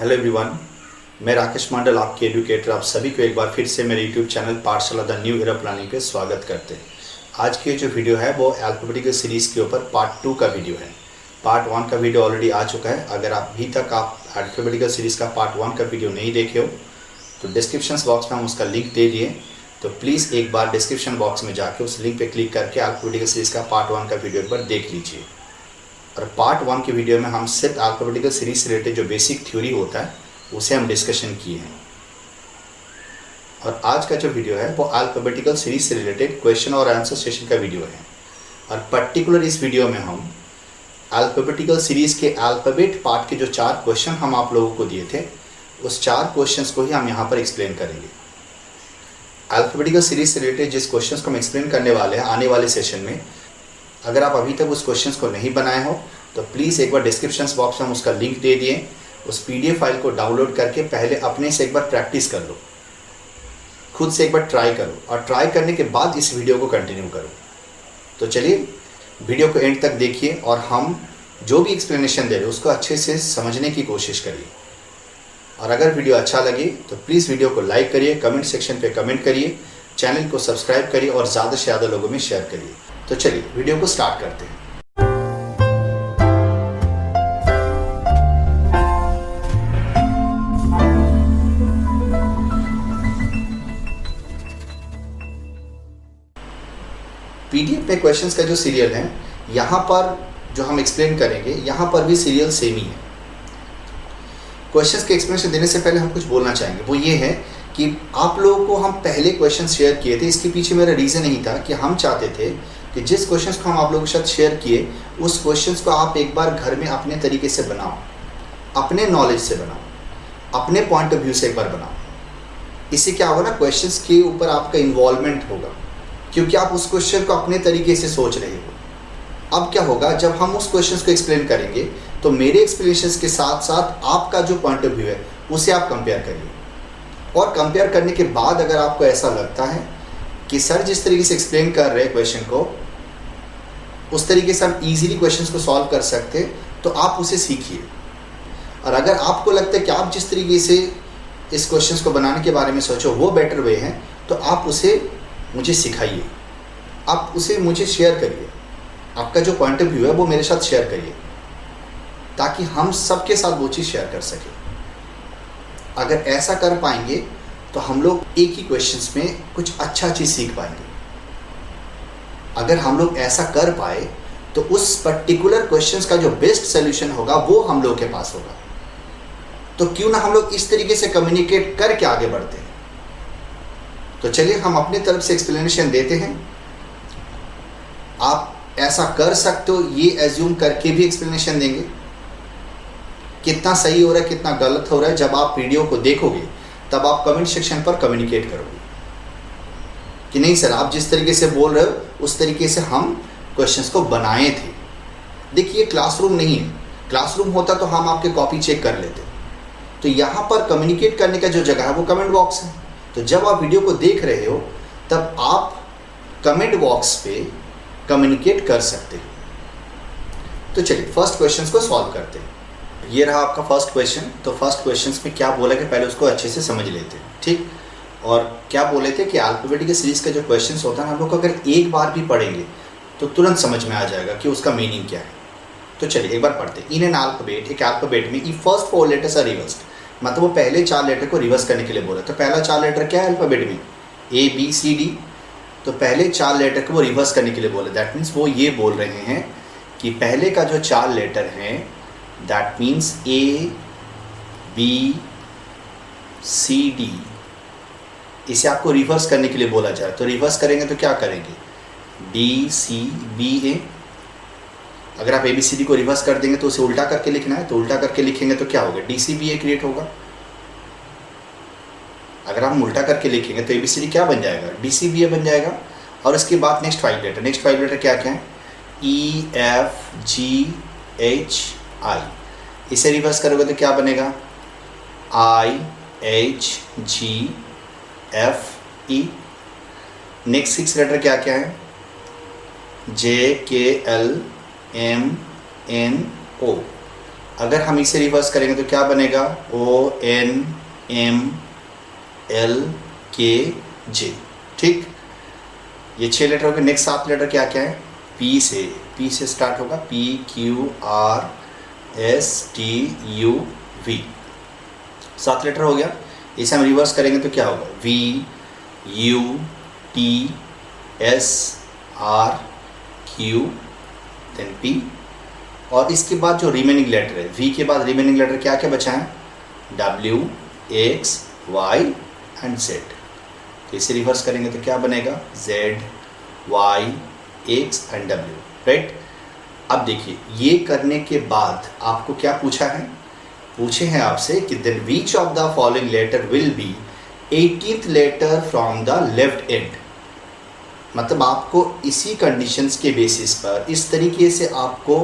Hello everyone, मैं राकेश मंडल, आपके educator. आप सभी को एक बार फिर से मेरे यूट्यूब चैनल पाठशाला द न्यू ईरा प्लानिंग पे स्वागत करते हैं। आज की जो वीडियो है वो अल्फाबेटिकल सीरीज़ के ऊपर पार्ट 2 का वीडियो है। पार्ट 1 का वीडियो ऑलरेडी आ चुका है। अगर आप अभी तक अल्फाबेटिकल सीरीज़ का पार्ट 1 का वीडियो नहीं देखे हो तो डिस्क्रिप्शन बॉक्स में हम उसका लिंक दे दिए, तो प्लीज़ एक बार डिस्क्रिप्शन बॉक्स में जाके उस लिंक पर क्लिक करके अल्फाबेटिकल सीरीज़ का पार्ट 1 का वीडियो एक बार देख लीजिए। और पार्ट 1 के वीडियो में हम सिर्फ अल्फाबेटिकल सीरीज से रिलेटेड जो बेसिक थ्योरी होता है उसे हम डिस्कशन किए हैं। और आज का जो वीडियो है वो अल्फाबेटिकल सीरीज से रिलेटेड क्वेश्चन और आंसर सेशन का वीडियो है। और पर्टिकुलर इस वीडियो में हम अल्फाबेटिकल सीरीज के अल्फाबेट पार्ट के जो 4 क्वेश्चन हम आप लोगों को दिए थे, उस 4 क्वेश्चंस को ही हम यहाँ पर एक्सप्लेन करेंगे। अल्फाबेटिकल सीरीज से रिलेटेड जिस क्वेश्चन को हम एक्सप्लेन करने वाले हैं आने वाले सेशन में, अगर आप अभी तक उस क्वेश्चंस को नहीं बनाए हो तो प्लीज़ एक बार डिस्क्रिप्शन बॉक्स में हम उसका लिंक दे दिए, उस पीडीएफ फाइल को डाउनलोड करके पहले अपने से एक बार प्रैक्टिस कर लो, खुद से एक बार ट्राई करो और ट्राई करने के बाद इस वीडियो को कंटिन्यू करो। तो चलिए वीडियो को एंड तक देखिए और हम जो भी एक्सप्लेनेशन दे रहे हैं उसको अच्छे से समझने की कोशिश करिए। और अगर वीडियो अच्छा लगे तो प्लीज़ वीडियो को लाइक करिए, कमेंट सेक्शन पे कमेंट करिए, चैनल को सब्सक्राइब करिए और ज़्यादा से ज़्यादा लोगों में शेयर करिए। तो चलिए वीडियो को स्टार्ट करते हैं। पीडीएफ पे क्वेश्चंस का जो सीरियल है, यहाँ पर जो हम एक्सप्लेन करेंगे यहाँ पर भी सीरियल सेम ही है। क्वेश्चंस के एक्सप्लेनेशन देने से पहले हम कुछ बोलना चाहेंगे, वो ये है कि आप लोगों को हम पहले क्वेश्चन शेयर किए थे। इसके पीछे मेरा रीज़न यही था कि हम चाहते थे कि जिस क्वेश्चंस को हम आप लोगों के साथ शेयर किए उस क्वेश्चंस को आप एक बार घर में अपने तरीके से बनाओ, अपने नॉलेज से बनाओ, अपने पॉइंट ऑफ व्यू से एक बार बनाओ। इससे क्या होगा ना, क्वेश्चंस के ऊपर आपका इन्वॉल्वमेंट होगा क्योंकि आप उस क्वेश्चन को अपने तरीके से सोच रहे हो। अब क्या होगा, जब हम उस क्वेश्चन को एक्सप्लेन करेंगे तो मेरे एक्सप्लेनेशन के साथ साथ आपका जो पॉइंट ऑफ व्यू है उसे आप कंपेयर करिए। और कंपेयर करने के बाद अगर आपको ऐसा लगता है कि सर जिस तरीके से एक्सप्लेन कर रहे हैं क्वेश्चन को उस तरीके से हम इजीली क्वेश्चंस को सॉल्व कर सकते हैं, तो आप उसे सीखिए। और अगर आपको लगता है कि आप जिस तरीके से इस क्वेश्चंस को बनाने के बारे में सोचो वो बेटर वे है, तो आप उसे मुझे सिखाइए, आप उसे मुझे शेयर करिए। आपका जो पॉइंट ऑफ व्यू है वो मेरे साथ शेयर करिए ताकि हम सबके साथ वो चीज़ शेयर कर सकें। अगर ऐसा कर पाएंगे तो हम लोग एक ही क्वेश्चंस में कुछ अच्छा चीज़ सीख पाएंगे। अगर हम लोग ऐसा कर पाए तो उस पर्टिकुलर क्वेश्चंस का जो बेस्ट सोल्यूशन होगा वो हम लोग के पास होगा। तो क्यों ना हम लोग इस तरीके से कम्युनिकेट करके आगे बढ़ते हैं। तो चलिए हम अपनी तरफ से एक्सप्लेनेशन देते हैं। आप ऐसा कर सकते हो, ये एज्यूम करके भी एक्सप्लेनेशन देंगे। कितना सही हो रहा है कितना गलत हो रहा है जब आप वीडियो को देखोगे तब आप कमेंट सेक्शन पर कम्युनिकेट करोगे कि नहीं सर आप जिस तरीके से बोल रहे हो उस तरीके से हम क्वेश्चंस को बनाए थे। देखिए क्लासरूम नहीं है, क्लासरूम होता तो हम आपके कॉपी चेक कर लेते। तो यहाँ पर कम्युनिकेट करने का जो जगह है वो कमेंट बॉक्स है। तो जब आप वीडियो को देख रहे हो तब आप कमेंट बॉक्स पे कम्युनिकेट कर सकते हो। तो चलिए फर्स्ट क्वेश्चन को सॉल्व करते हैं। ये रहा आपका फर्स्ट क्वेश्चन। तो फर्स्ट क्वेश्चन में क्या बोला कि पहले उसको अच्छे से समझ लेते हैं, ठीक। और क्या बोले थे कि अल्फाबेटिकल सीरीज का जो क्वेश्चन होता है हम लोग अगर एक बार भी पढ़ेंगे तो तुरंत समझ में आ जाएगा कि उसका मीनिंग क्या है। तो चलिए एक बार पढ़ते हैं। इन एन अल्फाबेट, एक अल्फाबेट में ई फर्स्ट 4 लेटर्स आर रिवर्स्ड, मतलब वो पहले 4 लेटर को रिवर्स करने के लिए बोला। तो पहला 4 लेटर क्या है अल्फाबेट में, ए बी सी डी। तो पहले 4 लेटर को वो रिवर्स करने के लिए बोला। दैट मीन्स वो ये बोल रहे हैं कि पहले का जो 4 लेटर हैं that means A B C D, इसे आपको रिवर्स करने के लिए बोला जाए। तो रिवर्स करेंगे तो क्या करेंगे, डी सी बी ए। अगर आप ए बी सी डी को रिवर्स कर देंगे तो उसे उल्टा करके लिखना है, तो उल्टा करके लिखेंगे तो क्या होगा, डी सी बी ए क्रिएट होगा। अगर हम उल्टा करके लिखेंगे तो ए बी सी डी क्या बन जाएगा, डी सी बी ए बन जाएगा। और उसके बाद नेक्स्ट 5 लेटर क्या क्या है, ई एफ जी एच आई। इसे रिवर्स करोगे तो क्या बनेगा, I H G F E. Next 6 letter क्या क्या है, जे के एल एम एन ओ। अगर हम इसे रिवर्स करेंगे तो क्या बनेगा, O N M L K J। ठीक, ये 6 लेटर हो गए। नेक्स्ट 7 लेटर क्या क्या है, P से स्टार्ट होगा, P Q R S T U V, 7 letter हो गया। इसे हम रिवर्स करेंगे तो क्या होगा, V U T S R Q then P, और इसके बाद जो रिमेनिंग लेटर है, V के बाद रिमेनिंग लेटर क्या क्या बचा है, W X Y and Z। तो इसे रिवर्स करेंगे तो क्या बनेगा, Z Y X and W, right. अब देखिए, ये करने के बाद आपको क्या पूछा है, पूछे हैं आपसे कि then which of the following letter will be 18th letter from the left end. मतलब आपको इसी कंडीशंस के बेसिस पर इस तरीके से आपको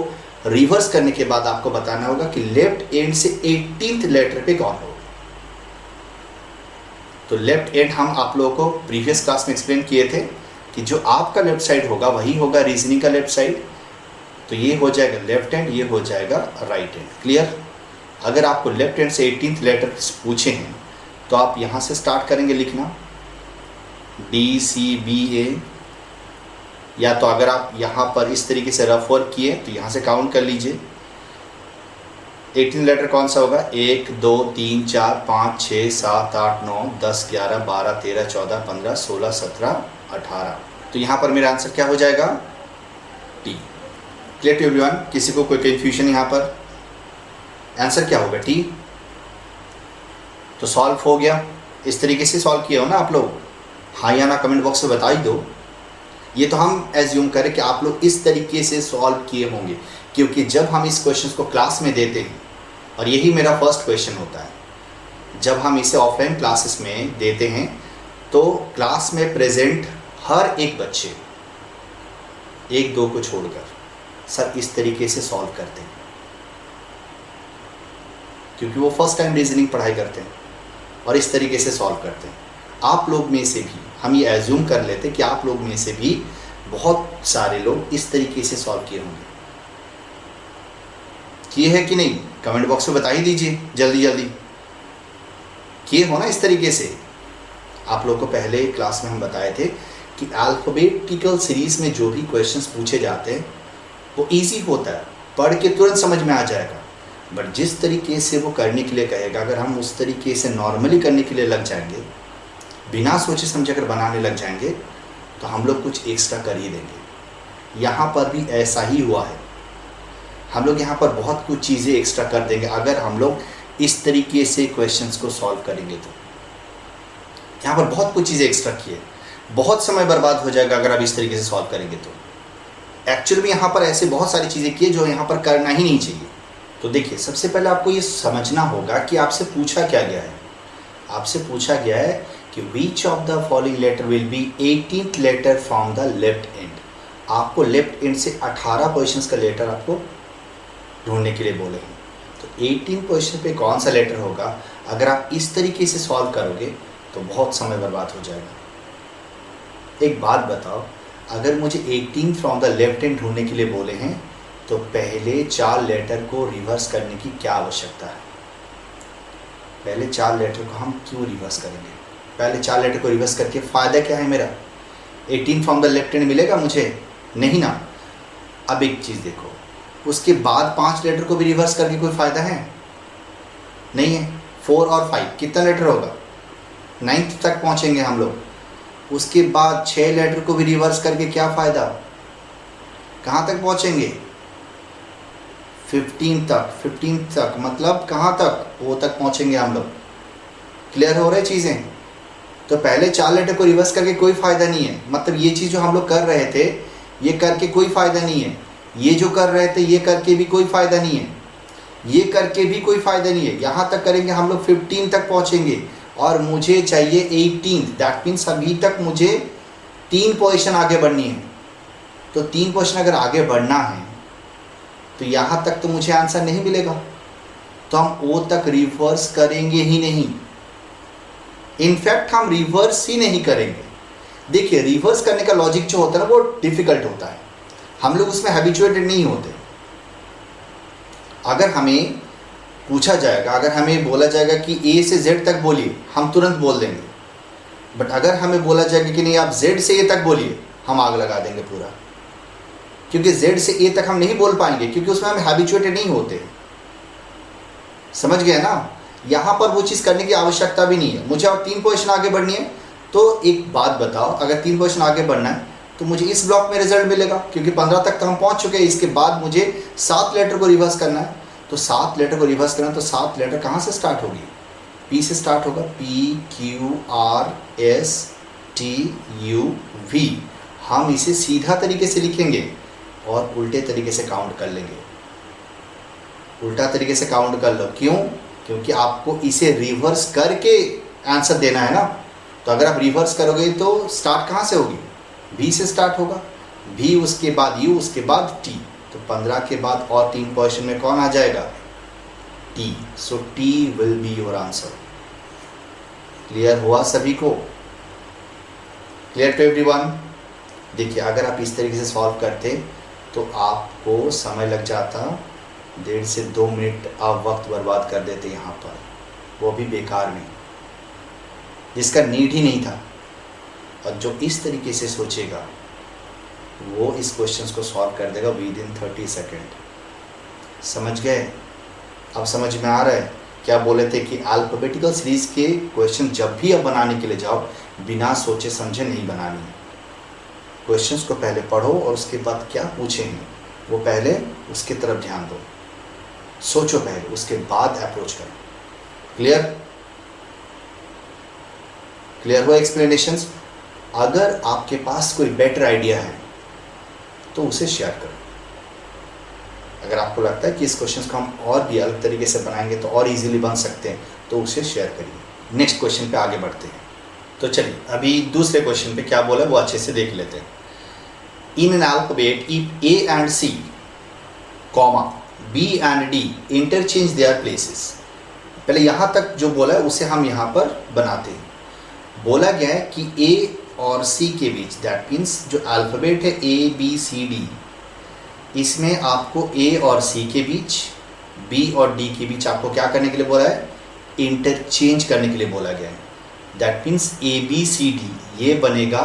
रिवर्स करने के बाद आपको बताना होगा कि लेफ्ट एंड से 18th लेटर पे कौन होगा। तो लेफ्ट एंड हम आप लोगों को प्रीवियस क्लास में एक्सप्लेन किए थे कि जो आपका लेफ्ट साइड होगा वही होगा रीजनिंग का लेफ्ट साइड। तो ये हो जाएगा लेफ्ट हैंड, ये हो जाएगा राइट हैंड। क्लियर। अगर आपको लेफ्ट हैंड से 18th लेटर पूछे हैं तो आप यहाँ से स्टार्ट करेंगे लिखना DCBA, या तो अगर आप यहाँ पर इस तरीके से रफ वर्क किए तो यहाँ से काउंट कर लीजिए 18 लेटर कौन सा होगा, 1 2 3 4 5 6 7 8 9 10 11 12 13 14 15 16 17 18। तो यहाँ पर मेरा आंसर क्या हो जाएगा, टी। क्लियर टू एवरीवन, किसी को कोई कंफ्यूजन यहाँ पर, आंसर क्या होगा, टी। तो सॉल्व हो गया। इस तरीके से सॉल्व किया हो ना आप लोग, हाँ या ना कमेंट बॉक्स में बता ही दो। ये तो हम एज्यूम करें कि आप लोग इस तरीके से सॉल्व किए होंगे, क्योंकि जब हम इस क्वेश्चन को क्लास में देते हैं, और यही मेरा फर्स्ट क्वेश्चन होता है, जब हम इसे ऑफलाइन क्लासेस में देते हैं तो क्लास में प्रेजेंट हर एक बच्चे, 1-2 को छोड़कर, सर इस तरीके से सॉल्व करते हैं, क्योंकि वो फर्स्ट टाइम रीजनिंग पढ़ाई करते हैं और इस तरीके से सॉल्व करते हैं। आप लोग में से भी हम ये एज्यूम कर लेते हैं कि आप लोग में से भी बहुत सारे लोग इस तरीके से सॉल्व किए होंगे। किए है कि नहीं, कमेंट बॉक्स में बता ही दीजिए जल्दी जल्दी। किए हो ना इस तरीके से। आप लोग को पहले क्लास में हम बताए थे कि अल्फाबेटिकल सीरीज में जो भी क्वेश्चंस पूछे जाते हैं वो इजी होता है, पढ़ के तुरंत समझ में आ जाएगा। बट जिस तरीके से वो करने के लिए कहेगा, अगर हम उस तरीके से नॉर्मली करने के लिए लग जाएंगे, बिना सोचे समझे अगर बनाने लग जाएंगे, तो हम लोग कुछ एक्स्ट्रा कर ही देंगे। यहाँ पर भी ऐसा ही हुआ है, हम लोग यहाँ पर बहुत कुछ चीज़ें एक्स्ट्रा कर देंगे अगर हम लोग इस तरीके से क्वेश्चंस को सॉल्व करेंगे। तो यहाँ पर बहुत कुछ चीज़ें एक्स्ट्रा किए, बहुत समय बर्बाद हो जाएगा अगर आप इस तरीके से सॉल्व करेंगे। तो एक्चुअली में यहाँ पर ऐसे बहुत सारी चीज़ें किए जो यहाँ पर करना ही नहीं चाहिए। तो देखिए, सबसे पहले आपको ये समझना होगा कि आपसे पूछा क्या गया है। आपसे पूछा गया है कि which of the following letter will be 18th letter from the left end. आपको लेफ्ट एंड से 18 पोजिशंस का लेटर आपको ढूंढने के लिए बोले हैं। तो 18 पोजिशन पे कौन सा लेटर होगा, अगर आप इस तरीके से सॉल्व करोगे तो बहुत समय बर्बाद हो जाएगा। एक बात बताओ, अगर मुझे 18 फ्रॉम द लेफ्ट एंड ढूंढने के लिए बोले हैं तो पहले 4 लेटर को रिवर्स करने की क्या आवश्यकता है। पहले 4 लेटर को हम क्यों रिवर्स करेंगे, पहले 4 लेटर को रिवर्स करके फ़ायदा क्या है मेरा, 18 फ्रॉम द लेफ्ट हैंड मिलेगा मुझे, नहीं ना। अब एक चीज़ देखो, उसके बाद 5 लेटर को भी रिवर्स करके कोई फ़ायदा है, नहीं है। 4 और 5 कितना लेटर होगा, 9th तक पहुँचेंगे हम लोग। उसके बाद 6 लेटर को भी रिवर्स करके क्या फ़ायदा, कहाँ तक पहुँचेंगे, 15 तक मतलब कहाँ तक, वो तक पहुँचेंगे हम लोग। क्लियर हो रहे चीज़ें। तो पहले 4 लेटर को रिवर्स करके कोई फ़ायदा नहीं है, मतलब ये चीज़ जो हम लोग कर रहे थे ये करके कोई फ़ायदा नहीं है, ये जो कर रहे थे ये करके भी कोई फ़ायदा नहीं है, ये करके भी कोई फ़ायदा नहीं है। यहाँ तक करेंगे हम लोग 15 तक पहुँचेंगे और मुझे चाहिए 18, दैट मीन्स अभी तक मुझे 3 पोजीशन आगे बढ़नी है। तो 3 पोजीशन अगर आगे बढ़ना है तो यहाँ तक तो मुझे आंसर नहीं मिलेगा, तो हम ओ तक रिवर्स करेंगे ही नहीं। इनफैक्ट हम रिवर्स ही नहीं करेंगे। देखिए, रिवर्स करने का लॉजिक जो होता है ना वो डिफ़िकल्ट होता है, हम लोग उसमें हैबिचुएटेड नहीं होते। अगर हमें पूछा जाएगा, अगर हमें बोला जाएगा कि ए से जेड तक बोलिए, हम तुरंत बोल देंगे। बट अगर हमें बोला जाएगा कि नहीं आप जेड से ए तक बोलिए, हम आग लगा देंगे पूरा, क्योंकि जेड से ए तक हम नहीं बोल पाएंगे, क्योंकि उसमें हम हैबिचुएटेड नहीं होते। समझ गए ना? यहाँ पर वो चीज़ करने की आवश्यकता भी नहीं है। मुझे और 3 पोजीशन आगे बढ़नी है, तो एक बात बताओ, अगर 3 पोजीशन आगे बढ़ना है तो मुझे इस ब्लॉक में रिजल्ट मिलेगा, क्योंकि 15 तक तो हम पहुँच चुके हैं। इसके बाद मुझे 7 लेटर को रिवर्स करना है, तो 7 लेटर को रिवर्स करना है, तो 7 लेटर कहाँ से स्टार्ट होगी? पी से स्टार्ट होगा, P Q R S T U V। हम इसे सीधा तरीके से लिखेंगे और उल्टे तरीके से काउंट कर लेंगे। उल्टा तरीके से काउंट कर लो, क्यों? क्योंकि आपको इसे रिवर्स करके आंसर देना है ना। तो अगर आप रिवर्स करोगे तो स्टार्ट कहाँ से होगी? V से स्टार्ट होगा, V उसके बाद U, उसके बाद T। तो 15 के बाद और 3 पोजीशन में कौन आ जाएगा? T। So T will be your answer. Clear हुआ सभी को? Clear to everyone? देखिए, अगर आप इस तरीके से सॉल्व करते तो आपको समय लग जाता 1.5 से 2 मिनट। आप वक्त बर्बाद कर देते यहाँ पर, वो भी बेकार में, जिसका नीड ही नहीं था। और जो इस तरीके से सोचेगा वो इस क्वेश्चंस को सॉल्व कर देगा विद इन 30 सेकेंड। समझ गए? अब समझ में आ रहा है? क्या बोले थे कि अल्फाबेटिकल सीरीज के क्वेश्चन जब भी आप बनाने के लिए जाओ, बिना सोचे समझे नहीं बनानी है। क्वेश्चंस को पहले पढ़ो और उसके बाद क्या पूछेंगे वो पहले उसकी तरफ ध्यान दो, सोचो पहले, उसके बाद अप्रोच करो। क्लियर? क्लियर हुआ एक्सप्लेनेशंस? अगर आपके पास कोई बेटर आइडिया है तो उसे शेयर करो। अगर आपको लगता है कि इस क्वेश्चन को हम और भी अलग तरीके से बनाएंगे तो और इजीली बन सकते हैं, तो उसे शेयर करिए। नेक्स्ट क्वेश्चन पे आगे बढ़ते हैं। तो चलिए, अभी दूसरे क्वेश्चन पे क्या बोला वो अच्छे से देख लेते हैं। In an alphabet if A and C comma B and D interchange their places. पहले यहाँ तक जो बोला है उसे हम यहाँ पर बनाते हैं। बोला गया है कि ए और सी के बीच, दैट मीन्स जो अल्फाबेट है ए बी सी डी, इसमें आपको ए और सी के बीच, बी और डी के बीच आपको क्या करने के लिए बोला है? इंटरचेंज करने के लिए बोला गया है। That means A B C D ये बनेगा।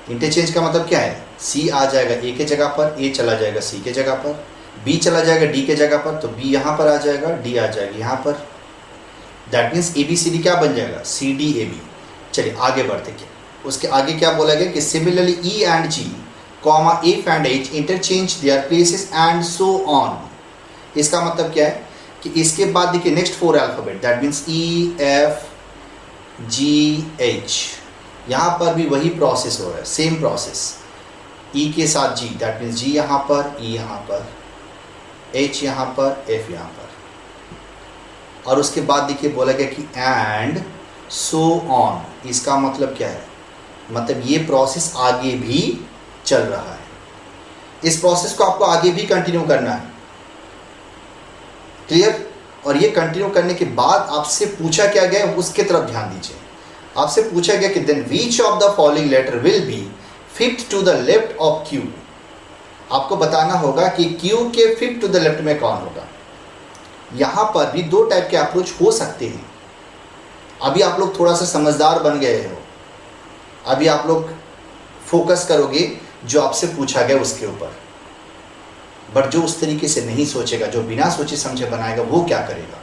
इंटरचेंज का मतलब क्या है? सी आ जाएगा ए के जगह पर, ए चला जाएगा सी के जगह पर, बी चला जाएगा डी के जगह पर, तो बी यहाँ पर आ जाएगा, डी आ जाएगी यहाँ पर। That means A B C D क्या बन जाएगा? C D A B. चलिए आगे बढ़ते क्या, उसके आगे क्या बोला गया कि similarly E and G comma F and H interchange their places and so on. इसका मतलब क्या है कि इसके बाद देखिए next 4 alphabet, that means E F G H, यहाँ पर भी वही प्रोसेस हो रहा है, सेम प्रोसेस। ई के साथ जी, दैट मीन्स जी यहाँ पर, ई यहाँ पर, एच यहाँ पर, एफ यहाँ पर। और उसके बाद देखिए बोला गया कि एंड सो ऑन। इसका मतलब क्या है? मतलब ये प्रोसेस आगे भी चल रहा है। इस प्रोसेस को आपको आगे भी कंटिन्यू करना है। क्लियर? और ये कंटिन्यू करने के बाद आपसे पूछा क्या गया उसके तरफ ध्यान दीजिए। आपसे पूछा गया कि then which of the following letter will be fifth to the left of Q. आपको बताना होगा कि क्यू के फिफ्थ टू द लेफ्ट में कौन होगा। यहां पर भी 2 टाइप के अप्रोच हो सकते हैं। अभी आप लोग थोड़ा सा समझदार बन गए हो, अभी आप लोग फोकस करोगे जो आपसे पूछा गया उसके ऊपर। बट जो उस तरीके से नहीं सोचेगा, जो बिना सोचे समझे बनाएगा, वो क्या करेगा?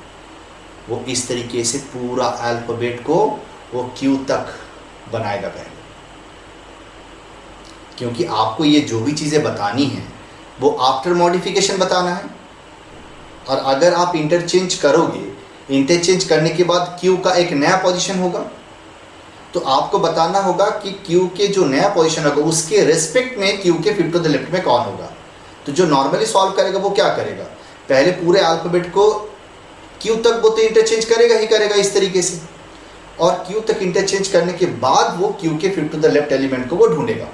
वो इस तरीके से पूरा अल्फाबेट को वो क्यू तक बनाएगा पहले, क्योंकि आपको ये जो भी चीज़ें बतानी हैं वो आफ्टर मॉडिफिकेशन बताना है। और अगर आप इंटरचेंज करोगे, इंटरचेंज करने के बाद क्यू का एक नया पोजीशन होगा, तो आपको बताना होगा कि क्यू के जो नया पोजीशन होगा उसके रेस्पेक्ट में क्यू के फिफ्थ टू द लेफ्ट में कौन होगा। तो जो नॉर्मली सॉल्व करेगा वो क्या करेगा? पहले पूरे अल्फाबेट को क्यू तक वो तो इंटरचेंज करेगा ही करेगा इस तरीके से, और क्यू तक इंटरचेंज करने के बाद वो क्यू के fifth to the left element को वो ढूंढेगा।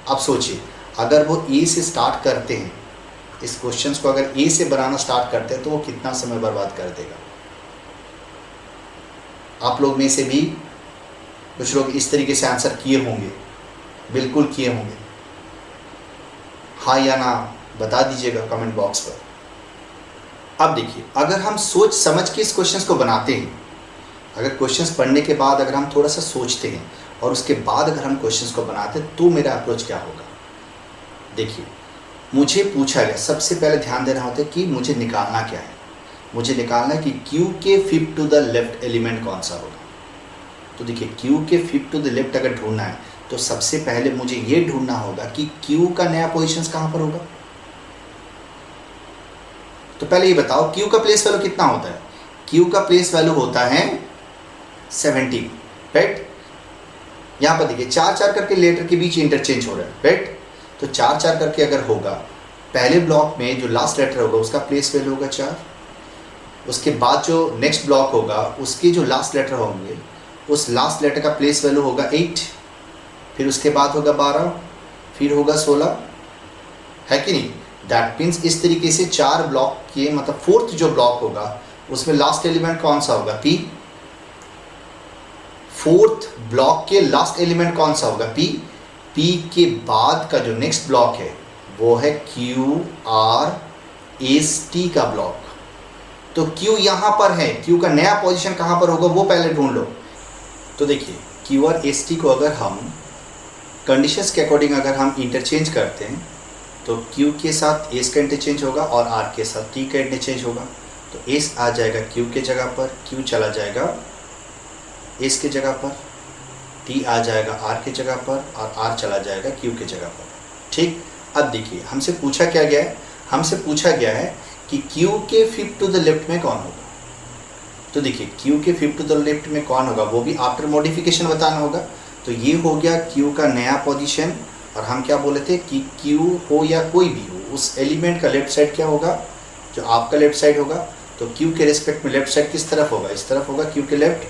अब सोचिए, अगर वो ए से स्टार्ट करते हैं, इस क्वेश्चंस को अगर ए से बनाना स्टार्ट करते हैं तो वो कितना समय बर्बाद कर देगा। आप लोग में से भी कुछ लोग इस तरीके से आंसर किए होंगे, बिल्कुल किए होंगे। हाँ या ना बता दीजिएगा कमेंट बॉक्स पर। अब देखिए, अगर हम सोच समझ के इस क्वेश्चंस को बनाते हैं, अगर क्वेश्चंस पढ़ने के बाद अगर हम थोड़ा सा सोचते हैं और उसके बाद अगर हम क्वेश्चंस को बनाते हैं, तो मेरा अप्रोच क्या होगा। देखिए, मुझे पूछा गया, सबसे पहले ध्यान देना होता है कि मुझे निकालना क्या है। मुझे निकालना है कि Q के fifth to the left element कौन सा होगा। तो देखिए, Q के फिफ्थ टू द लेफ्ट अगर ढूंढना है तो सबसे पहले मुझे ये ढूंढना होगा कि Q का नया पोजीशंस कहाँ पर होगा। तो पहले ये बताओ, Q का प्लेस वैल्यू कितना होता है। Q का प्लेस वैल्यू होता है 17, राइट। यहाँ पर देखिए 4-4 करके लेटर के बीच इंटरचेंज हो रहा है, राइट। तो 4-4 करके अगर होगा, पहले ब्लॉक में जो लास्ट लेटर होगा उसका प्लेस वैल्यू होगा 4, उसके बाद जो नेक्स्ट ब्लॉक होगा उसके जो लास्ट लेटर होंगे उस लास्ट लेटर का प्लेस वैल्यू होगा 8, फिर उसके बाद होगा 12, फिर होगा 16, है कि नहीं। दैट मीन्स इस तरीके से 4 ब्लॉक के मतलब फोर्थ जो ब्लॉक होगा उसमें लास्ट एलिमेंट कौन सा होगा, P। फोर्थ ब्लॉक के लास्ट एलिमेंट कौन सा होगा, P। P के बाद का जो नेक्स्ट ब्लॉक है वो है Q R S T का ब्लॉक। तो Q यहाँ पर है, Q का नया पोजीशन कहाँ पर होगा वो पहले ढूंढ लो। तो देखिए, Q और S T को अगर हम कंडीशंस के अकॉर्डिंग अगर हम इंटरचेंज करते हैं तो Q के साथ S का इंटरचेंज होगा और R के साथ T का इंटरचेंज होगा। तो S आ जाएगा Q के जगह पर, Q चला जाएगा S के जगह पर, T आ जाएगा R के जगह पर और R चला जाएगा Q के जगह पर, ठीक। अब देखिए, हमसे पूछा क्या गया है, हमसे पूछा गया है कि Q के फिफ्थ टू द लेफ्ट में कौन होगा। तो देखिए, Q के फिफ्थ टू द लेफ्ट में कौन होगा वो भी आफ्टर मॉडिफिकेशन बताना होगा। तो ये हो गया Q का नया पोजीशन, और हम क्या बोले थे कि Q हो या कोई भी हो उस एलिमेंट का लेफ्ट साइड क्या होगा, जो आपका लेफ्ट साइड होगा। तो Q के रिस्पेक्ट में लेफ्ट साइड किस तरफ होगा, इस तरफ होगा Q के लेफ्ट,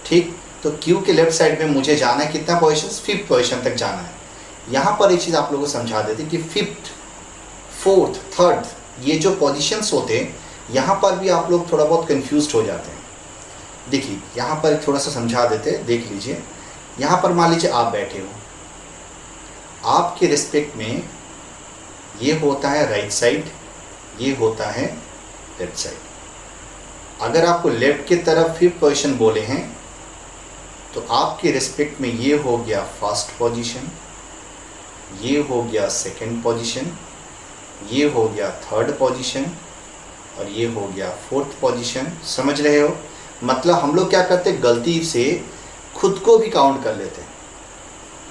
ठीक। तो Q के लेफ्ट साइड में मुझे जाना है कितना पोजीशन, फिफ्थ पोजीशन तक जाना है। यहाँ पर एक चीज़ आप लोगों को समझा देते कि फिफ्थ, फोर्थ, थर्ड ये जो पोजीशंस होते हैं यहाँ पर भी आप लोग थोड़ा बहुत कंफ्यूज्ड हो जाते हैं। देखिए, यहाँ पर थोड़ा सा समझा देते हैं, देख लीजिए। यहाँ पर मान लीजिए आप बैठे हो, आपके रिस्पेक्ट में ये होता है राइट साइड, ये होता है लेफ्ट साइड। अगर आपको लेफ्ट की तरफ फिफ्थ पोजीशन बोले हैं तो आपके रिस्पेक्ट में ये हो गया फर्स्ट पोजीशन, ये हो गया सेकंड पोजीशन, ये हो गया थर्ड पोजीशन और ये हो गया फोर्थ पोजीशन। समझ रहे हो। मतलब हम लोग क्या करते हैं, गलती से खुद को भी काउंट कर लेते हैं।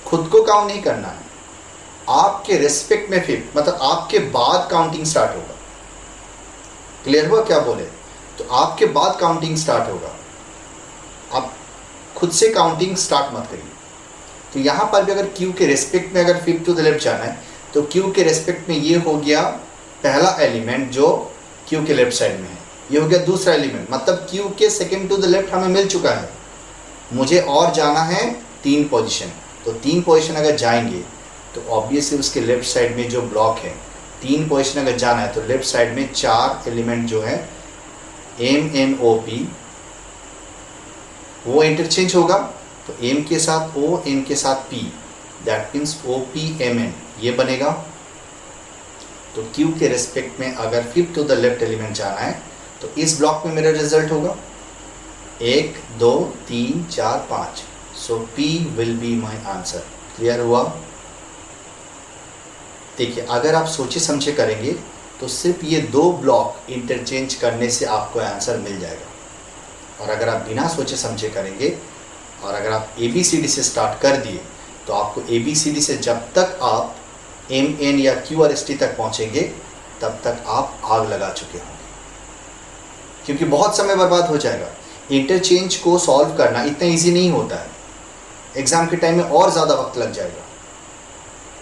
खुद को काउंट नहीं करना है, आपके रिस्पेक्ट में फिफ्थ मतलब आपके बाद काउंटिंग स्टार्ट होगा। क्लियर हुआ क्या बोले, तो आपके बाद काउंटिंग स्टार्ट होगा। आप खुद से काउंटिंग स्टार्ट मत करिए। तो यहाँ पर भी अगर Q के रेस्पेक्ट में अगर फिफ्थ टू द लेफ्ट जाना है तो Q के रेस्पेक्ट में ये हो गया पहला एलिमेंट जो Q के लेफ्ट साइड में है, ये हो गया दूसरा एलिमेंट। मतलब Q के सेकंड टू द लेफ्ट हमें मिल चुका है, मुझे और जाना है 3 पोजीशन। तो 3 पोजीशन अगर जाएंगे तो ऑब्वियसली उसके लेफ्ट साइड में जो ब्लॉक है 3 पोजीशन अगर जाना है तो लेफ्ट साइड में 4 एलिमेंट जो है M N O P वो इंटरचेंज होगा। तो M के साथ O, N के साथ P, दैट मीन्स OPMN ये बनेगा। तो Q के रेस्पेक्ट में अगर fifth to the left element जाना है तो इस ब्लॉक में मेरा रिजल्ट होगा 1 2 3 4 5। सो P will be my answer. Clear हुआ। देखिए, अगर आप सोचे समझे करेंगे तो सिर्फ ये 2 ब्लॉक इंटरचेंज करने से आपको आंसर मिल जाएगा। और अगर आप बिना सोचे समझे करेंगे और अगर आप ABCD से स्टार्ट कर दिए तो आपको ABCD से जब तक आप MN या QRST तक पहुंचेंगे तब तक आप आग लगा चुके होंगे, क्योंकि बहुत समय बर्बाद हो जाएगा। इंटरचेंज को सॉल्व करना इतना इजी नहीं होता है, एग्ज़ाम के टाइम में और ज़्यादा वक्त लग जाएगा।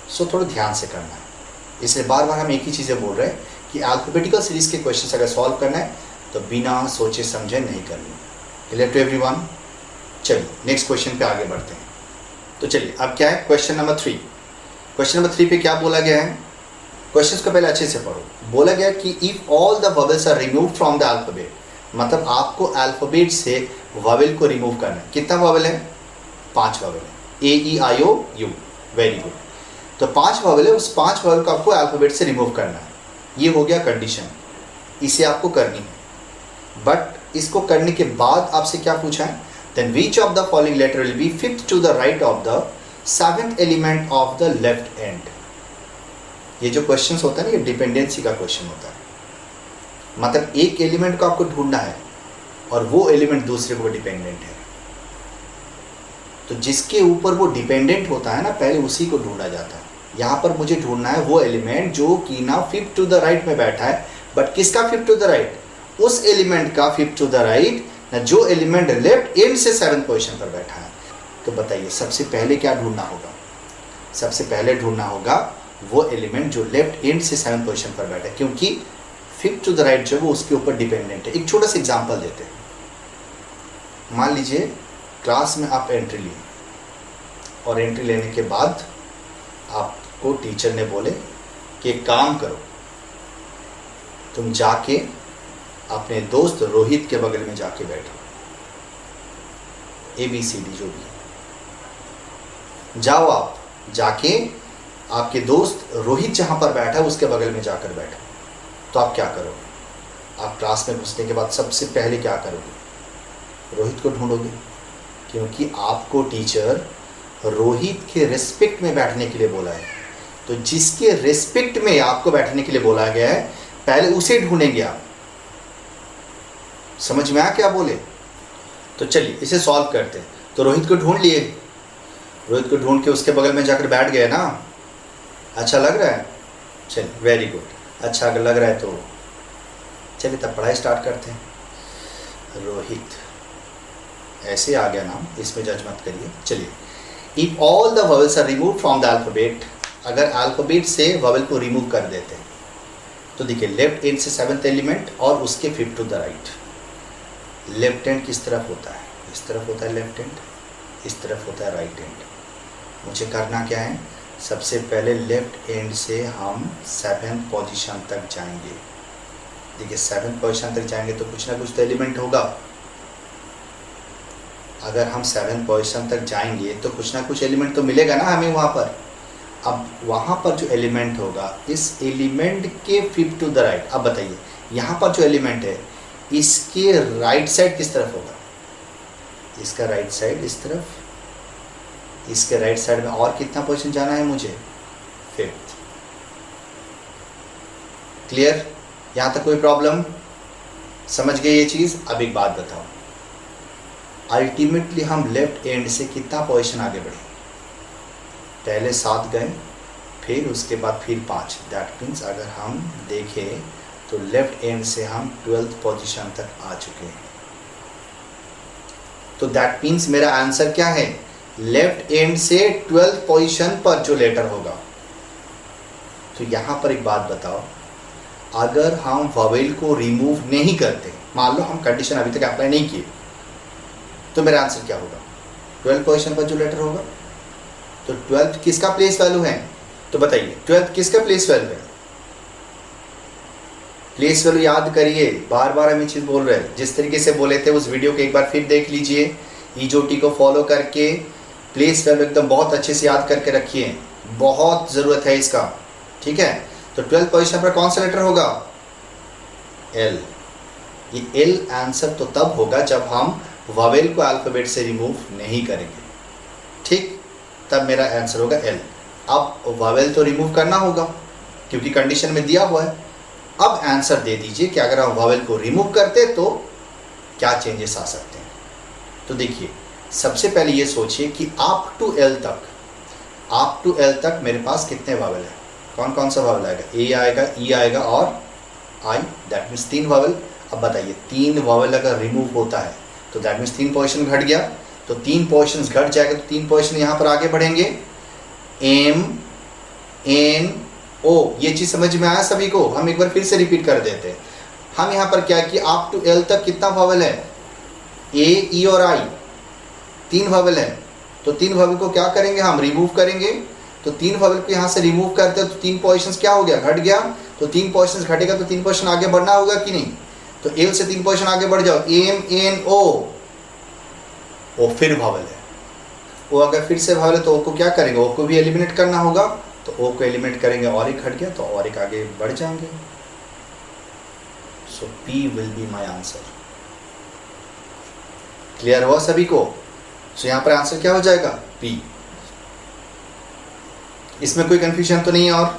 सो थोड़ा ध्यान से करना है। इसलिए बार बार हम एक ही चीज़ें बोल रहे हैं कि अल्फाबेटिकल सीरीज़ के क्वेश्चंस अगर सॉल्व करना है तो बिना सोचे समझे नहीं करनी। Clear to everyone. चलिए नेक्स्ट क्वेश्चन पे आगे बढ़ते हैं। तो चलिए अब क्या है क्वेश्चन नंबर 3। क्वेश्चन नंबर 3 पे क्या बोला गया है, क्वेश्चन को पहले अच्छे से पढ़ो। बोला गया कि if all the vowels are remove from the alphabet, मतलब आपको अल्फाबेट से ववेल को रिमूव करना है। कितना ववेल है, 5 ववेल है, A E I O U। Very good. तो 5 वॉवेल है, उस 5 वॉवेल को आपको अल्फ़ाबेट से रिमूव करना है। ये हो गया कंडीशन, इसे आपको करनी है। बट इसको करने के बाद आपसे क्या पूछा है, then which of the following letter will be fifth to the right of the 7th element of the left end. ये जो क्वेश्चन होता है ना, ये डिपेंडेंसी का क्वेश्चन होता है। मतलब एक एलिमेंट को आपको ढूंढना है और वो एलिमेंट दूसरे को डिपेंडेंट है, तो जिसके ऊपर वो डिपेंडेंट होता है ना, पहले उसी को ढूंढा जाता है। यहाँ पर मुझे ढूंढना है वो एलिमेंट जो कि ना फिफ्थ टू द राइट में बैठा है, बट किसका फिफ्थ टू द राइट, उस एलिमेंट का फिफ्थ टू द राइट ना, जो एलिमेंट लेफ्ट एंड से 7th पोजीशन पर बैठा है। तो बताइए सबसे पहले क्या ढूंढना होगा, सबसे पहले ढूंढना होगा वो एलिमेंट जो लेफ्ट एंड से 7th पोजीशन पर बैठा है, क्योंकि फिफ्थ टू द राइट जो वो उसके ऊपर डिपेंडेंट है। एक छोटा सा एग्जांपल देते हैं। मान लीजिए क्लास में आप एंट्री लिए और एंट्री लेने के बाद आपको टीचर ने बोले कि एक काम करो, तुम जाके अपने दोस्त रोहित के बगल में जाके बैठो, ABCD जो भी है, जाओ आप जाके आपके दोस्त रोहित जहां पर बैठा है उसके बगल में जाकर बैठो। तो आप क्या करोगे, आप क्लास में घुसने के बाद सबसे पहले क्या करोगे, रोहित को ढूंढोगे, क्योंकि आपको टीचर रोहित के रिस्पेक्ट में बैठने के लिए बोला है। तो जिसके रिस्पेक्ट में आपको बैठने के लिए बोला गया है, पहले उसे ढूंढेंगे आप। समझ में आया क्या बोले? तो चलिए इसे सॉल्व करते हैं। तो रोहित को ढूंढ लिए, रोहित को ढूंढ के उसके बगल में जाकर बैठ गए ना। अच्छा लग रहा है? चलिए वेरी गुड, अच्छा अगर लग रहा है तो चलिए तब पढ़ाई स्टार्ट करते हैं। रोहित ऐसे आ गया नाम, इसमें जज मत करिए। चलिए, if all the vowels are remove from the alphabet, अगर अल्फाबेट से वॉवेल को रिमूव कर देते हैं तो देखिए लेफ्ट एंड से 7th एलिमेंट और उसके fifth to the right. Left hand किस तरफ होता है, इस तरफ होता है लेफ्ट हैंड, इस तरफ होता है राइट हैंड। मुझे करना क्या है, सबसे पहले लेफ्ट एंड से हम 7th पोजीशन तक जाएंगे। देखिए 7th पोजीशन तक जाएंगे तो कुछ ना कुछ तो एलिमेंट होगा। अगर हम 7th पोजीशन तक जाएंगे तो कुछ ना कुछ एलिमेंट तो मिलेगा ना हमें वहाँ पर। अब वहाँ पर जो एलिमेंट होगा, इस एलिमेंट के फिफ्थ टू द राइट, अब बताइए यहाँ पर जो एलिमेंट है इसके राइट साइड किस तरफ होगा, इसका राइट साइड इस तरफ, इसके राइट साइड में और कितना पोजीशन जाना है मुझे, 5th। क्लियर? यहाँ तक कोई प्रॉब्लम? समझ गए ये चीज़? अब एक बात बताओ, अल्टीमेटली हम लेफ्ट एंड से कितना पोजीशन आगे बढ़े, पहले 7 गए, फिर उसके बाद फिर 5। दैट मीन्स अगर हम देखें तो लेफ्ट एंड से हम 12th पोजीशन तक आ चुके हैं। तो दैट मीन्स मेरा आंसर क्या है, लेफ्ट एंड से 12th पोजीशन पर जो लेटर होगा। तो यहाँ पर एक बात बताओ, अगर हम वॉवेल को रिमूव नहीं करते, मान लो हम कंडीशन अभी तक अप्लाई नहीं किए, तो मेरा आंसर क्या होगा, 12th पोजीशन पर जो लेटर होगा। तो 12th किसका प्लेस वैल्यू है, तो बताइए 12th किसका प्लेस वैल्यू है? प्लेस वैल्यू याद करिए, बार बार हम ये चीज़ बोल रहे हैं। जिस तरीके से बोले थे उस वीडियो को एक बार फिर देख लीजिए, EJOT को फॉलो करके प्लेस वैल्यू एकदम बहुत अच्छे से याद करके रखिए, बहुत ज़रूरत है इसका, ठीक है। तो 12th पोजीशन पर कौन सा लेटर होगा, L। ये L आंसर तो तब होगा जब हम वॉवेल को अल्फाबेट से रिमूव नहीं करेंगे, ठीक, तब मेरा आंसर होगा L। अब वॉवेल तो रिमूव करना होगा क्योंकि कंडीशन में दिया हुआ है। अब आंसर दे दीजिए कि अगर हम वॉवेल को रिमूव करते तो क्या चेंजेस आ सकते हैं। तो देखिए सबसे पहले ये सोचिए कि अप टू L तक मेरे पास कितने वॉवेल है, कौन कौन सा वॉवेल आएगा, A आएगा, E आएगा और I, दैट मीन्स 3 वॉवेल। अब बताइए 3 वॉवेल अगर रिमूव होता है तो दैट मीन्स 3 पोजीशन घट गया, तो 3 पोजीशन घट जाएगा तो 3 पोजीशन यहाँ पर आगे बढ़ेंगे, M N O। ये चीज़ समझ में आया सभी को? हम एक बार फिर से रिपीट कर देते हैं। हम यहाँ पर क्या कि अप टू L तक कितना वॉवेल है, A E और I, 3 वॉवेल है। तो 3 वॉवेल को क्या करेंगे, हम रिमूव करेंगे। तो 3 वॉवेल को यहाँ से रिमूव करते हैं तो 3 पोजीशंस क्या हो गया, घट गया। तो 3 पोजीशंस घटेगा तो 3 पोजीशन आगे बढ़ना होगा कि नहीं। तो L से 3 पोजीशन आगे बढ़ जाओ, M N O, फिर वॉवेल है। वो अगर फिर से वॉवेल है तो O को क्या करेंगे, O को भी एलिमिनेट करना होगा। तो ओ को एलिमिनेट करेंगे और एक हट गया तो और एक आगे बढ़ जाएंगे। So P will be my answer. Clear हुआ सभी को? सो यहाँ पर आंसर क्या हो जाएगा? पी। इसमें कोई कंफ्यूजन तो नहीं है और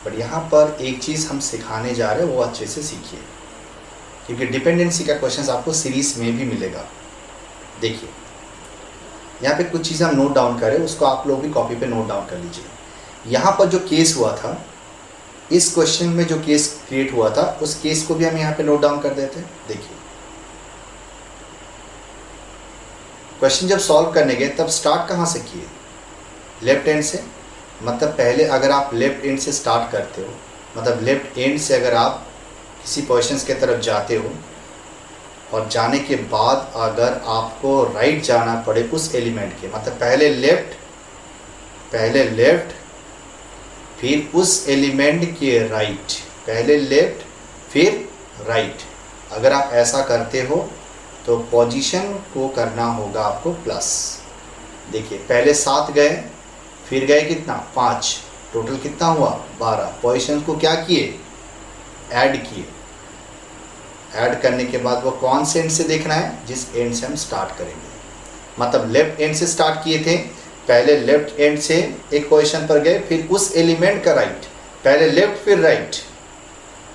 बट यहाँ पर एक चीज़ हम सिखाने जा रहे हैं, वो अच्छे से सीखिए, क्योंकि डिपेंडेंसी का क्वेश्चन आपको सीरीज में भी मिलेगा। देखिए यहाँ पे कुछ चीज़ें हम नोट डाउन करें, उसको आप लोग भी कॉपी पे नोट डाउन कर लीजिए। यहाँ पर जो केस हुआ था, इस क्वेश्चन में जो केस क्रिएट हुआ था, उस केस को भी हम यहाँ पे नोट डाउन कर देते हैं। देखिए क्वेश्चन जब सॉल्व करने गए तब स्टार्ट कहाँ से किए? लेफ्ट एंड से। मतलब पहले अगर आप लेफ्ट एंड से स्टार्ट करते हो, मतलब लेफ्ट एंड से अगर आप किसी पोजीशंस के तरफ जाते हो और जाने के बाद अगर आपको राइट जाना पड़े उस एलिमेंट के, मतलब पहले लेफ्ट फिर उस एलिमेंट के राइट, पहले लेफ्ट फिर राइट, अगर आप ऐसा करते हो तो पोजीशन को करना होगा आपको प्लस। देखिए पहले 7 गए, फिर गए कितना? 5, टोटल कितना हुआ? 12। पोजीशन को क्या किए? ऐड किए। ऐड करने के बाद वो कौन से एंड से देखना है? जिस एंड से हम स्टार्ट करेंगे। मतलब लेफ्ट एंड से स्टार्ट किए थे, पहले लेफ्ट एंड से एक पोजीशन पर गए, फिर उस एलिमेंट का राइट, पहले लेफ्ट फिर राइट,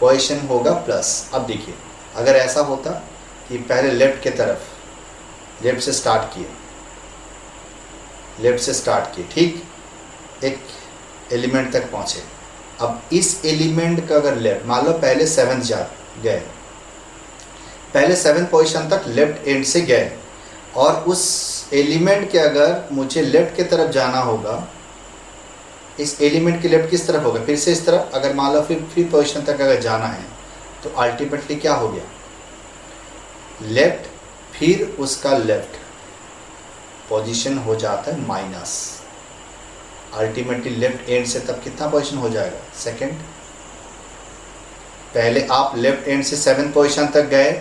पोजीशन होगा प्लस। अब देखिए अगर ऐसा होता कि पहले लेफ्ट के तरफ, लेफ्ट से स्टार्ट किए, ठीक, एक एलिमेंट तक पहुँचे। अब इस एलिमेंट का अगर लेफ्ट, मान लो पहले 7 गए, पहले 7 पोजीशन तक लेफ्ट एंड से गए, और उस एलिमेंट के अगर मुझे लेफ्ट की तरफ जाना होगा, इस एलिमेंट के लेफ्ट किस तरफ होगा? फिर से इस तरफ। अगर मान लो फिर पोजीशन तक अगर जाना है तो अल्टीमेटली क्या हो गया? लेफ्ट फिर उसका लेफ्ट, पोजीशन हो जाता है माइनस। अल्टीमेटली लेफ्ट एंड से तब कितना पोजीशन हो जाएगा? सेकंड। पहले आप लेफ्ट एंड से 7 पोजीशन तक गए,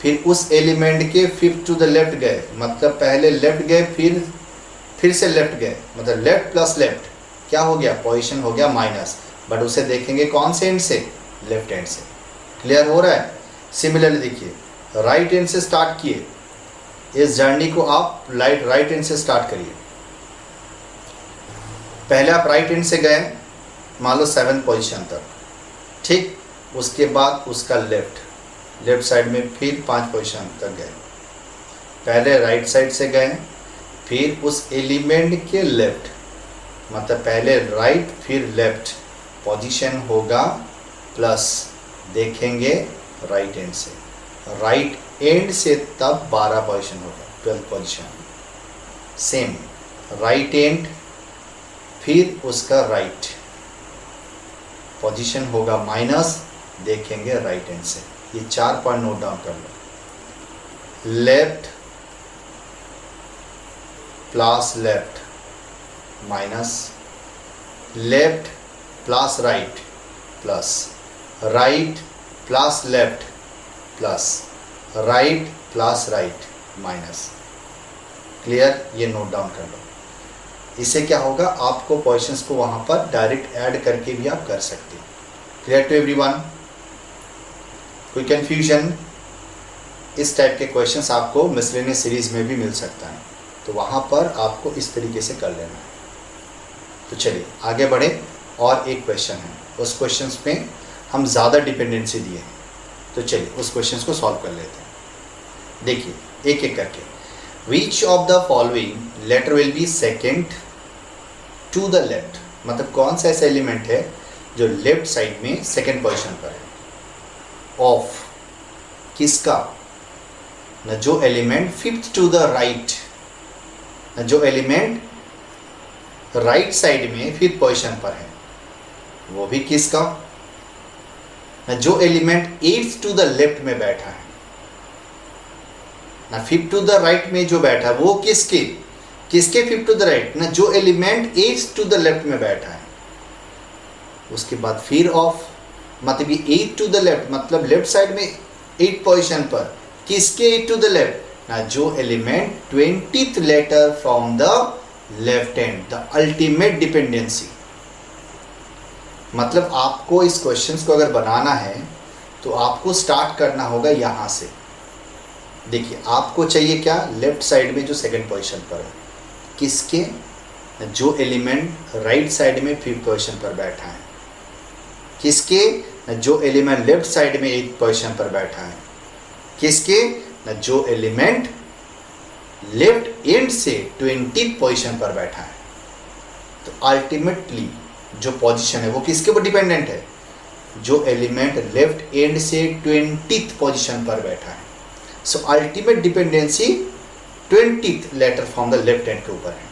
फिर उस एलिमेंट के 5th टू द लेफ्ट गए, मतलब पहले लेफ्ट गए फिर से लेफ्ट गए, मतलब लेफ्ट प्लस लेफ्ट क्या हो गया? पोजीशन हो गया माइनस। बट उसे देखेंगे कौन से एंड से? लेफ्ट एंड से। क्लियर हो रहा है? सिमिलरली देखिए राइट एंड से स्टार्ट किए, इस जर्नी को आप राइट एंड से स्टार्ट करिए। पहले आप राइट एंड से गए, मान लो 7 पोजीशन तक, ठीक, उसके बाद उसका लेफ्ट साइड में फिर 5 पोजीशन तक गए, पहले राइट साइड से गए, फिर उस एलिमेंट के लेफ्ट, मतलब पहले राइट फिर लेफ्ट, पोजीशन होगा प्लस। देखेंगे राइट एंड से, राइट एंड से तब 12 पोजीशन होगा, 12 पोजीशन। सेम राइट एंड फिर उसका राइट, पोजीशन होगा माइनस। देखेंगे राइट एंड से। ये 4 पॉइंट नोट डाउन कर लो। Left plus left minus, left plus right plus, right plus left plus, right plus right minus. Clear? ये नोट डाउन कर लो। इससे क्या होगा? आपको पोजीशंस को वहाँ पर डायरेक्ट ऐड करके भी आप कर सकते हैं। Clear to everyone? कोई कन्फ्यूजन? इस टाइप के क्वेश्चंस आपको मिसलेनियस सीरीज में भी मिल सकता है, तो वहाँ पर आपको इस तरीके से कर लेना है। तो चलिए आगे बढ़े। और एक क्वेश्चन है, उस क्वेश्चन में हम ज़्यादा डिपेंडेंसी दिए हैं, तो चलिए उस क्वेश्चन को सॉल्व कर लेते हैं। देखिए एक एक करके। Which of the following letter will be second to the left, मतलब कौन सा ऐसा एलिमेंट है जो लेफ्ट साइड में सेकेंड पोजीशन पर है? ऑफ किसका? न जो element 5th to the right, न जो एलिमेंट राइट साइड में 5th पोजीशन पर है, वो भी किसका? न जो element 8th to the left में बैठा है, ना 5th टू द राइट में जो बैठा है वो किसके 5th टू द राइट, ना जो element 8th to the left में बैठा है। उसके बाद फिर ऑफ, मतलब ये 8 टू द लेफ्ट, मतलब लेफ्ट साइड में 8 पोजीशन पर, किसके 8 टू द लेफ्ट? ना जो element 20th letter from the left hand, the ultimate dependency. मतलब आपको इस क्वेश्चंस को अगर बनाना है तो आपको स्टार्ट करना होगा यहाँ से। देखिए आपको चाहिए क्या, लेफ्ट साइड में जो सेकंड पोजीशन पर है, किसके, जो एलिमेंट राइट साइड में फिफ्थ पोजीशन पर बैठा है, किसके, जो एलिमेंट लेफ्ट साइड में एट पोजीशन पर बैठा है, किसके, जो एलिमेंट लेफ्ट एंड से 20th पोजीशन पर बैठा है। तो अल्टीमेटली जो पोजीशन है वो किसके ऊपर डिपेंडेंट है, जो एलिमेंट लेफ्ट एंड से 20th पोजीशन पर बैठा है। So ultimate dependency 20th letter from the left hand के ऊपर है।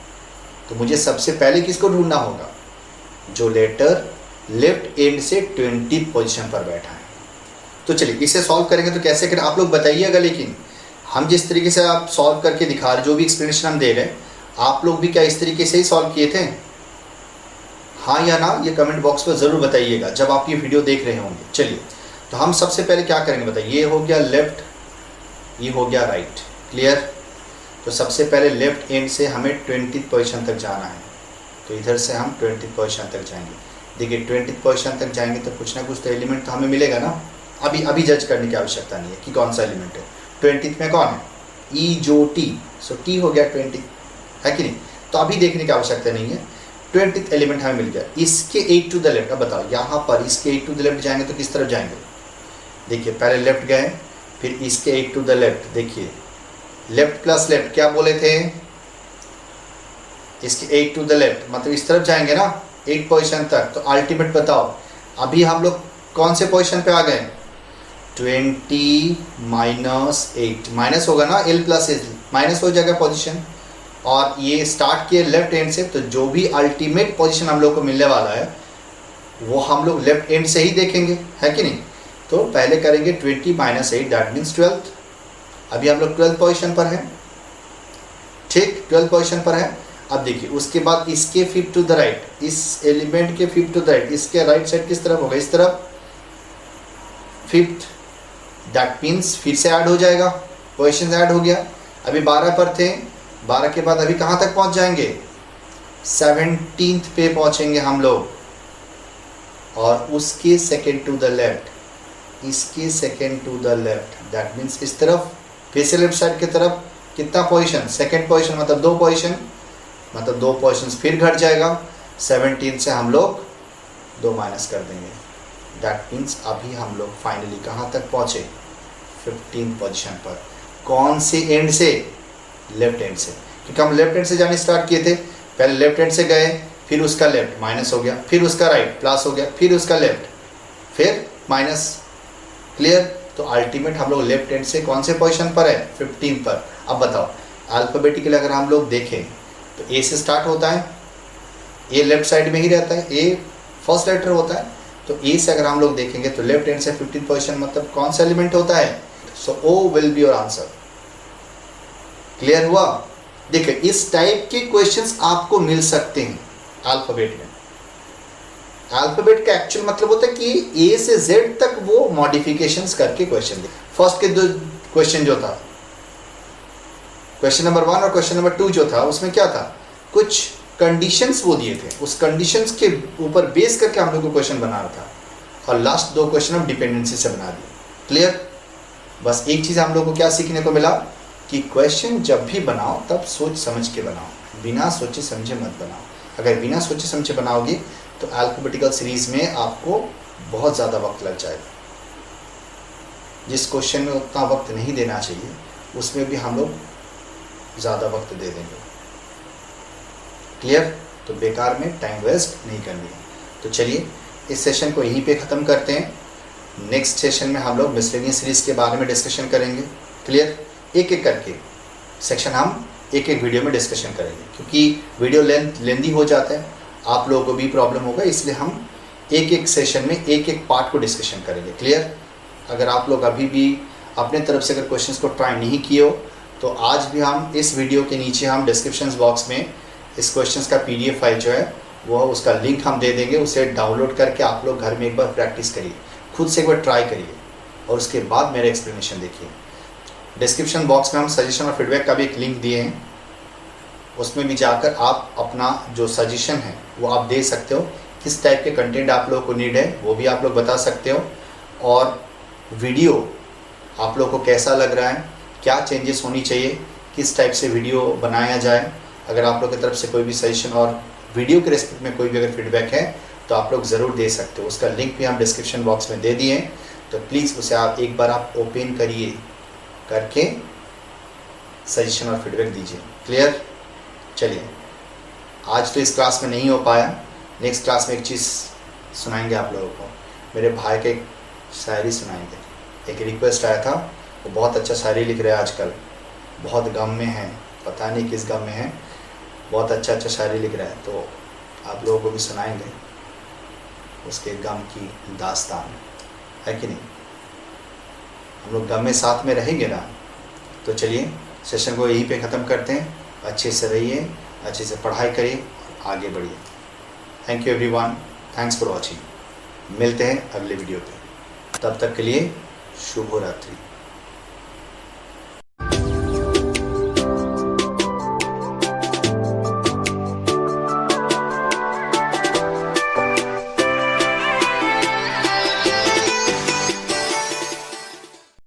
तो मुझे सबसे पहले किसको ढूंढना होगा, जो लेटर लेफ्ट एंड से 20th पोजीशन पर बैठा है। तो चलिए इसे सॉल्व करेंगे। तो कैसे करें आप लोग बताइएगा, लेकिन हम जिस तरीके से आप सॉल्व करके दिखा रहे, जो भी एक्सप्लेनेशन हम दे रहे हैं, आप लोग भी क्या इस तरीके से ही सॉल्व किए थे, हाँ या ना, ये कमेंट बॉक्स पर ज़रूर बताइएगा जब आप ये वीडियो देख रहे होंगे। चलिए तो हम सबसे पहले क्या करेंगे बताइए, ये हो गया लेफ्ट, ये हो गया राइट, क्लियर। तो सबसे पहले लेफ्ट एंड से हमें 20th पोजीशन तक जाना है, तो इधर से हम 20th पोजीशन तक जाएंगे। देखिए 20th पोजीशन तक जाएंगे तो कुछ ना कुछ तो एलिमेंट तो हमें मिलेगा ना। अभी जज करने की आवश्यकता नहीं है कि कौन सा एलिमेंट है। 20th में कौन है, ई जो टी, सो टी हो गया 20, है कि नहीं। तो अभी देखने की आवश्यकता नहीं है, 20th एलिमेंट हमें मिल गया। इसके 8 टू द लेफ्ट, अब बताओ यहाँ पर इसके 8 टू द लेफ्ट जाएंगे तो किस तरफ जाएंगे, देखिए पहले लेफ्ट गए, फिर इसके 8 टू द लेफ्ट, देखिए लेफ्ट प्लस लेफ्ट क्या बोले थे, इसके 8 टू द लेफ्ट मतलब इस तरफ जाएंगे ना 8 पोजीशन तक। तो अल्टीमेट बताओ अभी हम लोग कौन से पोजीशन पे आ गए, 20 माइनस 8, माइनस होगा ना, एल प्लस एल माइनस हो जाएगा पोजीशन। और ये स्टार्ट किए लेफ्ट एंड से, तो जो भी अल्टीमेट पोजीशन हम लोग को मिलने वाला है वो हम लोग लेफ्ट एंड से ही देखेंगे, है कि नहीं। तो पहले करेंगे 20 माइनस 8, दैट मीन्स 12। अभी हम लोग 12th पोजीशन पर हैं, ठीक 12th पोजीशन पर है। अब देखिए उसके बाद इसके 5th टू द राइट, इस एलिमेंट के 5th टू द राइट, इसके राइट साइड किस तरफ होगा, इस तरफ 5th, दैट मीन्स फिर से ऐड हो जाएगा, पोजीशन ऐड हो गया। अभी 12 पर थे, 12 के बाद अभी कहाँ तक पहुँच जाएंगे, 17th पे पहुँचेंगे हम लोग। और उसके सेकेंड टू द लेफ्ट, इसके second to the left, that means इस तरफ फिर से लेफ्ट साइड की तरफ कितना पोजीशन, सेकेंड पोजीशन मतलब 2 पोजीशन, मतलब 2 पोजीशन फिर घट जाएगा। 17 से हम लोग 2 माइनस कर देंगे, दैट मीन्स अभी हम लोग फाइनली कहाँ तक पहुँचे, 15th पोजीशन पर। कौन से एंड से, लेफ्ट एंड से, क्योंकि हम लेफ्ट एंड से जाने स्टार्ट किए थे। पहले लेफ्ट एंड से गए, फिर उसका लेफ्ट माइनस हो गया, फिर उसका राइट प्लस हो गया, फिर उसका लेफ्ट, फिर माइनस, क्लियर। तो अल्टीमेट हम लोग लेफ्ट एंड से कौन से पोजीशन पर है, 15 पर। अब बताओ अल्फाबेटिकली अगर हम लोग देखें तो ए से स्टार्ट होता है, ए लेफ्ट साइड में ही रहता है, ए फर्स्ट लेटर होता है। तो ए से अगर हम लोग देखेंगे तो लेफ्ट हैंड से 15th पोजीशन मतलब कौन सा एलिमेंट होता है, so O will be your answer. Clear हुआ। देखिए इस टाइप के क्वेश्चंस आपको मिल सकते हैं अल्फाबेट में। अल्फाबेट का एक्चुअल मतलब होता है कि ए से जेड तक वो मॉडिफिकेशंस करके क्वेश्चन दे। फर्स्ट के 2 क्वेश्चन जो था, क्वेश्चन नंबर 1 और क्वेश्चन नंबर 2 जो था, उसमें क्या था, कुछ कंडीशंस वो दिए थे, उस कंडीशंस के ऊपर बेस करके हम लोग को क्वेश्चन बनाना था। और लास्ट 2 क्वेश्चन हम डिपेंडेंसी से बना दिए। क्लियर। बस एक चीज़ हम लोग को क्या सीखने को मिला कि क्वेश्चन जब भी बनाओ तब सोच समझ के बनाओ, बिना सोचे समझे मत बनाओ। अगर बिना सोचे समझे बनाओगे तो अल्फाबेटिकल सीरीज़ में आपको बहुत ज़्यादा वक्त लग जाएगा। जिस क्वेश्चन में उतना वक्त नहीं देना चाहिए उसमें भी हम लोग ज़्यादा वक्त दे देंगे। क्लियर। तो बेकार में टाइम वेस्ट नहीं करनी है। तो चलिए इस सेशन को यहीं पे ख़त्म करते हैं। नेक्स्ट सेशन में हम लोग मिसलेनियस सीरीज़ के बारे में डिस्कशन करेंगे। क्लियर। एक एक करके सेक्शन हम एक एक वीडियो में डिस्कशन करेंगे, क्योंकि वीडियो लेंदी हो जाता है, आप लोगों को भी प्रॉब्लम होगा, इसलिए हम एक एक सेशन में एक एक पार्ट को डिस्कशन करेंगे। क्लियर। अगर आप लोग अभी भी अपने तरफ से अगर क्वेश्चंस को ट्राई नहीं किए हो तो आज भी हम इस वीडियो के नीचे हम डिस्क्रिप्शन बॉक्स में इस क्वेश्चंस का PDF फाइल जो है वो उसका लिंक हम दे देंगे। उसे डाउनलोड करके आप लोग घर में एक बार प्रैक्टिस करिए, खुद से एक बार ट्राई करिए और उसके बाद मेरा एक्सप्लेनेशन देखिए। डिस्क्रिप्शन बॉक्स में हम सजेशन और फीडबैक का भी एक लिंक दिए हैं, उसमें भी जाकर आप अपना जो सजेशन है वो आप दे सकते हो। किस टाइप के कंटेंट आप लोगों को नीड है वो भी आप लोग बता सकते हो, और वीडियो आप लोग को कैसा लग रहा है, क्या चेंजेस होनी चाहिए, किस टाइप से वीडियो बनाया जाए। अगर आप लोग की तरफ से कोई भी सजेशन और वीडियो के रेस्पेक्ट में कोई भी अगर फीडबैक है तो आप लोग ज़रूर दे सकते हो। उसका लिंक भी हम डिस्क्रिप्शन बॉक्स में दे दिए हैं, तो प्लीज़ उसे आप एक बार आप ओपन करिए, करके सजेशन और फीडबैक दीजिए। क्लियर? चलिए, आज तो इस क्लास में नहीं हो पाया, नेक्स्ट क्लास में एक चीज़ सुनाएंगे आप लोगों को। मेरे भाई के एक शायरी सुनाएंगे। एक रिक्वेस्ट आया था, वो बहुत अच्छा शायरी लिख रहे हैं आजकल, बहुत गम में है, पता नहीं किस गम में है, बहुत अच्छा शायरी लिख रहा है, तो आप लोगों को भी सुनाएंगे उसके गम की दास्तान, है कि नहीं। हम लोग गम में साथ में रहेंगे ना। तो चलिए सेशन को यहीं पे ख़त्म करते हैं। अच्छे से रहिए, अच्छे से पढ़ाई करिए, आगे बढ़िए। Thank you everyone, thanks for watching. मिलते हैं अगले वीडियो पे, तब तक के लिए शुभ रात्रि।